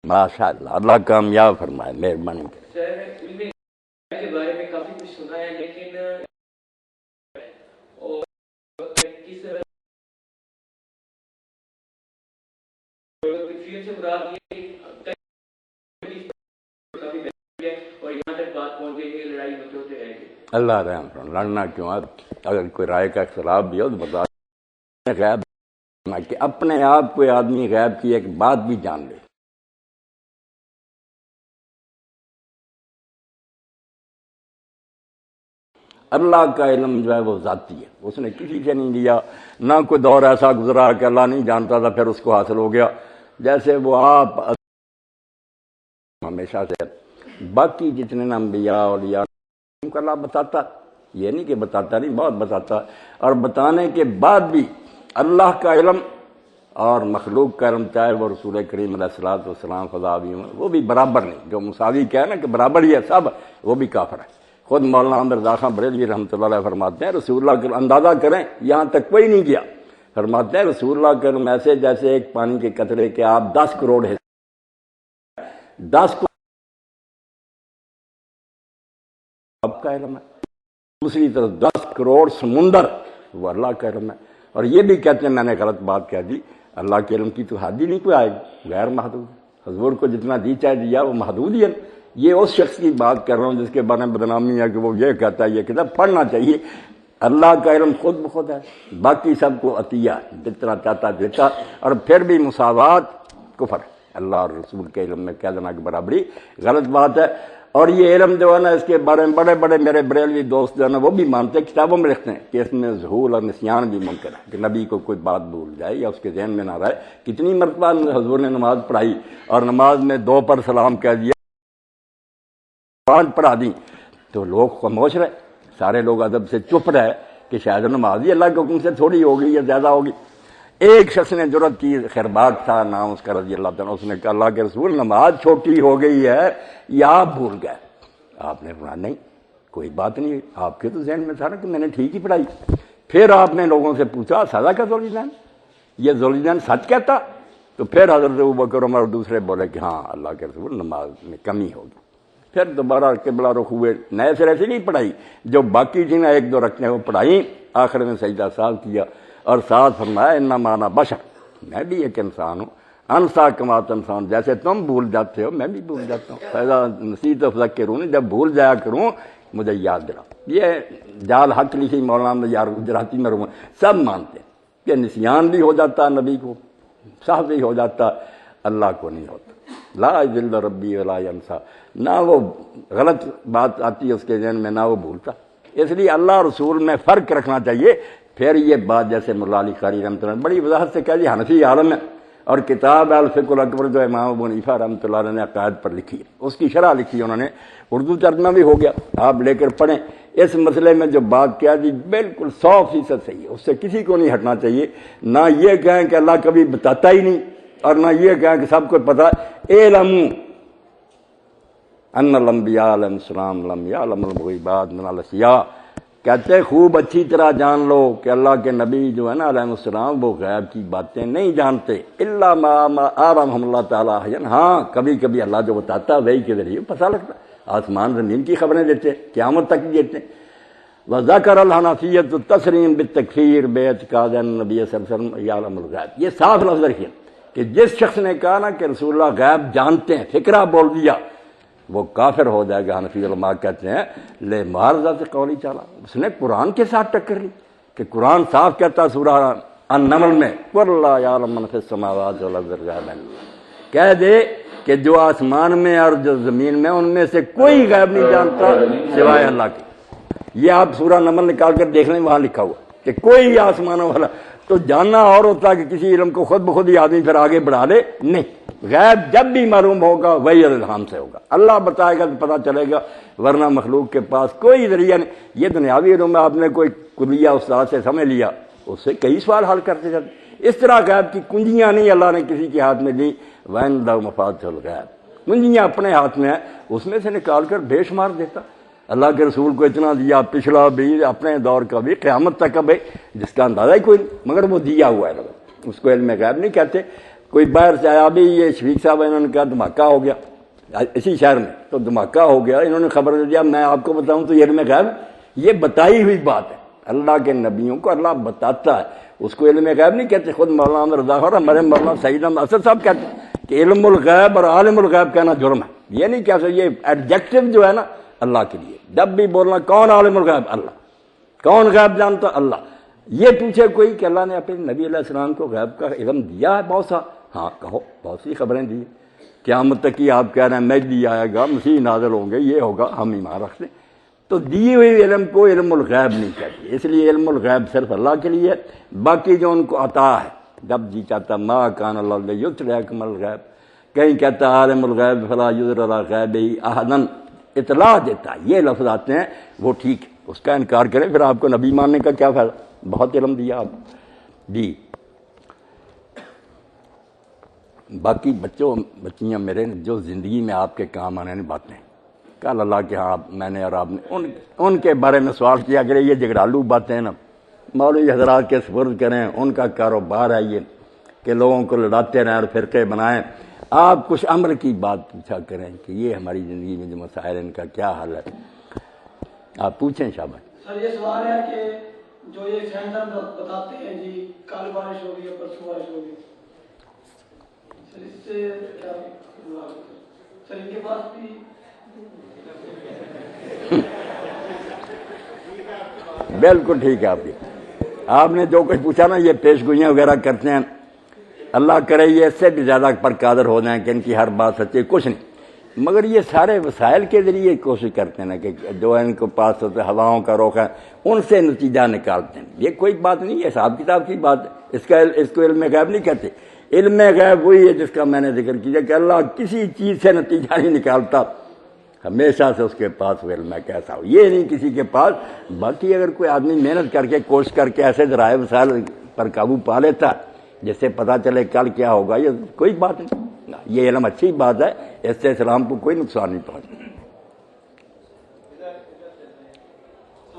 ماشاء اللہ، اللہ کامیاب فرمائے، مہربانی۔ سر علم کے بارے میں کافی کچھ سنا ہے، لیکن کس سے مراد اور یہاں تک بات پہنچ گئی کہ لڑائی بچوں سے رہ گئی۔ اللہ رحم فرمائے، لڑنا کیوں؟ اگر کوئی رائے کا اختلاف بھی ہو تو بتا غیب کہ اپنے آپ کوئی آدمی غیب کی ایک بات بھی جان لے۔ اللہ کا علم جو ہے وہ ذاتی ہے، اس نے کسی سے نہیں لیا، نہ کوئی دور ایسا گزرا کہ اللہ نہیں جانتا تھا پھر اس کو حاصل ہو گیا۔ جیسے وہ آپ ہمیشہ سے باقی جتنے انبیاء اولیاء ان کو اللہ بتاتا، یہ نہیں کہ بتاتا نہیں، بہت بتاتا، اور بتانے کے بعد بھی اللہ کا علم اور مخلوق کا علم، چاہے وہ رسول کریم علیہ الصلوۃ والسلام خدا بھی ہوں، وہ بھی برابر نہیں۔ جو مساوی کہہ نا کہ برابر ہی ہے سب، وہ بھی کافر ہے۔ خود مولانا احمد رضا خان بریلوی رحمۃ اللہ علیہ فرماتے ہیں رسول اللہ کا اندازہ کریں یہاں تک کوئی نہیں گیا، فرماتے ہیں رسول اللہ کا علم ایسے جیسے ایک پانی کے قطرے کے آپ 10 کروڑ حصے 10 کو آپ کا علم ہے، دوسری طرف 10 کروڑ سمندر وہ اللہ کا علم ہے۔ اور یہ بھی کہتے ہیں، میں نے غلط بات کہہ دی، اللہ کے علم کی تو حد ہی نہیں کوئی آئے گی، غیر محدود۔ حضور کو جتنا دی چاہے دیا وہ محدود ہی ہے۔ یہ اس شخص کی بات کر رہا ہوں جس کے بارے میں بدنامی ہے کہ وہ یہ کہتا ہے، یہ کتاب پڑھنا چاہیے۔ اللہ کا علم خود بخود ہے، باقی سب کو عطیہ جتنا چاہتا دیتا، اور پھر بھی مساوات کفر ہے۔ اللہ اور رسول کے علم میں کہہ دینا کہ برابری غلط بات ہے۔ اور یہ علم جو ہے نا، اس کے بارے میں بڑے بڑے میرے بریلوی دوست جو ہے نا وہ بھی مانتے ہیں، کتابوں میں لکھتے ہیں کہ اس میں ظہول اور نسیان بھی ممکن ہے، کہ نبی کو کوئی بات بھول جائے یا اس کے ذہن میں نہ رہے۔ کتنی مرتبہ حضور نے نماز پڑھائی اور نماز میں 2 پر سلام کہہ دیا، 5 پڑھا دی، تو لوگ خاموش رہے، سارے لوگ ادب سے چپ رہے کہ شاید نماز ہی اللہ کے حکم سے تھوڑی ہوگی یا زیادہ ہوگی۔ ایک شخص نے جرأت کی، خرباق تھا نام اس کا رضی اللہ تعالیٰ، اس نے کہا اللہ کے رسول نماز چھوٹی ہو گئی ہے یا آپ بھول گئے؟ آپ نے فرمایا نہیں کوئی بات نہیں، آپ کے تو ذہن میں تھا نا کہ میں نے ٹھیک ہی پڑھائی۔ پھر آپ نے لوگوں سے پوچھا سزا کا ذوالجلال، یہ ذوالجلال سچ کہتا؟ تو پھر حضرت ابوبکر عمر اور دوسرے بولے کہ ہاں اللہ کے رسول نماز میں کمی ہوگی۔ پھر دوبارہ قبلہ رخ ہوئے، نئے سرے سے نہیں پڑھائی، جو باقی تھی نا 1-2 رکھنے وہ پڑھائی، آخر میں سجدہ سال کیا اور ساتھ فرمایا انما انا بشر، میں بھی ایک انسان ہوں، انسا کما تنسون، جیسے تم بھول جاتے ہو میں بھی بھول جاتا ہوں، فیضا نسیت فذکرون، جب بھول جایا کروں مجھے یاد دلاؤ۔ یہ جال حق لکھی مولانا یار گجراتی میں روم سب مانتے ہیں کہ نسیان بھی ہو جاتا نبی کو، صاحب بھی ہو جاتا، اللہ کو نہیں ہوتا۔ لا یضل ربی ولا ینسا، نہ وہ غلط بات آتی ہے اس کے ذہن میں نہ وہ بھولتا۔ اس لیے اللہ رسول میں فرق رکھنا چاہیے۔ پھر یہ بات جیسے مولا علی قاری رحمۃ اللہ بڑی وضاحت سے کہہ دی، حنفی عالم ہے، اور کتاب الفقہ الاکبر جو امام ابو حنیفہ رحمۃ اللہ علیہ نے عقائد پر لکھی ہے، اس کی شرح لکھی انہوں نے، اردو ترجمہ بھی ہو گیا، آپ لے کر پڑھیں۔ اس مسئلے میں جو بات کیا دی بالکل 100% صحیح ہے، اس سے کسی کو نہیں ہٹنا چاہیے۔ نہ یہ کہیں کہ اللہ کبھی بتاتا ہی نہیں، اور نہ یہ کہیں کہ سب کو پتہ۔ اعلموا ان الانبیاء علیہم السلام لم یعلم الغیبات من الاشیاء، کہتے خوب اچھی طرح جان لو کہ اللہ کے نبی جو ہے نا علیہ السلام وہ غیب کی باتیں نہیں جانتے، الا ما ارahم اللہ تعالیٰ، ہاں کبھی کبھی اللہ جو بتاتا ہے وہی کے ذریعے پتہ لگتا، آسمان زمین کی خبریں دیتے، قیامت تک دیتے۔ وذکر الحنفیۃ التسلیم بالتکفیر باعتقاد النبی صلی اللہ علیہ وسلم یعلم الغیب، یہ صاف لفظ رکھیے کہ جس شخص نے کہا نا کہ رسول اللہ غیب جانتے ہیں، فکرہ بول دیا، وہ کافر ہو جائے گا۔ حنفی علماء کہتے ہیں لے معارضہ سے قولی چالا، اس نے قرآن کے ساتھ ٹکر لی کہ قرآن صاف کہتا سورہ النمل میں قل لا یعلم من فی السماوات والارض الغیب، کہہ دے کہ جو آسمان میں اور جو زمین میں ان میں سے کوئی غیب نہیں جانتا سوائے اللہ کے۔ یہ آپ سورہ نمل نکال کر دیکھ لیں، وہاں لکھا ہوا کہ کوئی آسمانوں والا، تو جاننا اور ہوتا کہ کسی علم کو خود بخود ہی آدمی پھر آگے بڑھا دے، نہیں، غیب جب بھی معلوم ہوگا وہی الہام سے ہوگا، اللہ بتائے گا تو پتہ چلے گا، ورنہ مخلوق کے پاس کوئی ذریعہ نہیں۔ یہ دنیاوی علوم میں آپ نے کوئی کلیہ استاد سے سمجھ لیا، اس سے کئی سوال حل کرتے جاتے، اس طرح غیب کی کنجیاں نہیں اللہ نے کسی کے ہاتھ میں دی، وَعِندَهُ مَفَاتِحُ الْغَیْبِ، کنجیاں اپنے ہاتھ میں ہیں، اس میں سے نکال کر بے شمار دیتا۔ اللہ کے رسول کو اتنا دیا، پچھلا بھی، اپنے دور کا بھی، قیامت تک کا بھی، جس کا اندازہ ہی کوئی نہیں، مگر وہ دیا ہوا ہے، اس کو علم غیب نہیں کہتے۔ کوئی باہر سے آیا بھی یہ شفیق صاحب انہوں نے کہا دھماکہ ہو گیا اسی شہر میں، تو دھماکہ ہو گیا، انہوں نے خبر دیا میں آپ کو بتاؤں تو علم غیب یہ بتائی ہوئی بات ہے، اللہ کے نبیوں کو اللہ بتاتا ہے، اس کو علم غیب نہیں کہتے۔ خود مولانا رضا اور ہمارے مولانا سعید احمد اسد صاحب کہتے ہیں کہ علم الغیب اور عالم الغیب کہنا جرم ہے، یہ نہیں کہہ سکتے، یہ ایڈجیکٹو جو ہے نا اللہ کے لیے، جب بھی بولنا کون عالم الغیب اللہ، کون غیب جانتا اللہ، یہ پوچھے کوئی کہ اللہ نے اپنے نبی علیہ السلام کو غیب کا علم دیا ہے بہت سا، ہاں کہو بہت سی خبریں دی، قیامت تک کی آپ کہہ رہے ہیں مہدی آئے گا، مسیح نازل ہوں گے، یہ ہوگا، ہم ایمان رکھتے ہیں، تو دی ہوئی علم کو علم الغیب نہیں کہتے، اس لیے علم الغیب صرف اللہ کے لیے ہے، باقی جو ان کو عطا ہے جب جی چاہتا ما کان اللہ یطلعکم الغیب، کہیں کہتا عالم الغیب فلا یظہر علی غیبہ احدا، اطلاع دیتا ہے، یہ لفظ آتے ہیں وہ ٹھیک ہے، اس کا انکار کریں پھر آپ کو نبی ماننے کا کیا فائدہ، بہت علم دیا آپ جی۔ باقی بچیاں میرے جو زندگی میں آپ کے کام آنے والی باتیں، کل اللہ کے ہاں میں نے اور آپ نے ان کے بارے میں سوال کیا کرے، یہ جھگڑالو باتیں نا مولوی حضرات کے سپرد کریں، ان کا کاروبار ہے یہ کہ لوگوں کو لڑاتے رہیں اور فرقے بنائیں، آپ کچھ عمل کی بات پوچھا کریں کہ یہ ہماری زندگی میں جو مسائل ان کا کیا حل ہے، آپ پوچھیں شاباش۔ سر یہ سوال ہے کہ جو یہ سائنسدان بتاتے ہیں جی کل بارش ہوگی یا پرسوں بارش ہوگی، سر اس سے کیا سر ان کے پاس بھی بالکل ٹھیک ہے آپ نے جو کچھ پوچھا نا، یہ پیش گوئیاں وغیرہ کرتے ہیں، اللہ کرے یہ اس سے بھی زیادہ پر قادر ہو جائیں کہ ان کی ہر بات سچی، کچھ نہیں، مگر یہ سارے وسائل کے ذریعے کوشش کرتے ہیں نا کہ جو ان کو پاس ہوتے ہواؤں کا رخ ہے ان سے نتیجہ نکالتے ہیں، یہ کوئی بات نہیں ہے، حساب کتاب کی بات ہے، اس کو علم غیب نہیں کہتے، علم غیب وہی ہے جس کا میں نے ذکر کیا کہ اللہ کسی چیز سے نتیجہ نہیں نکالتا، ہمیشہ سے اس کے پاس وہ علم ہے کیسا ہو، یہ نہیں کسی کے پاس۔ باقی اگر کوئی آدمی محنت کر کے کوشش کر کے ایسے ذرائع وسائل پر قابو پا لیتا ہے جس سے پتہ چلے کل کیا ہوگا، یہ کوئی بات نہیں، یہ علم اچھی بات ہے، اس سے اسلام کو کوئی نقصان نہیں پہنچتا۔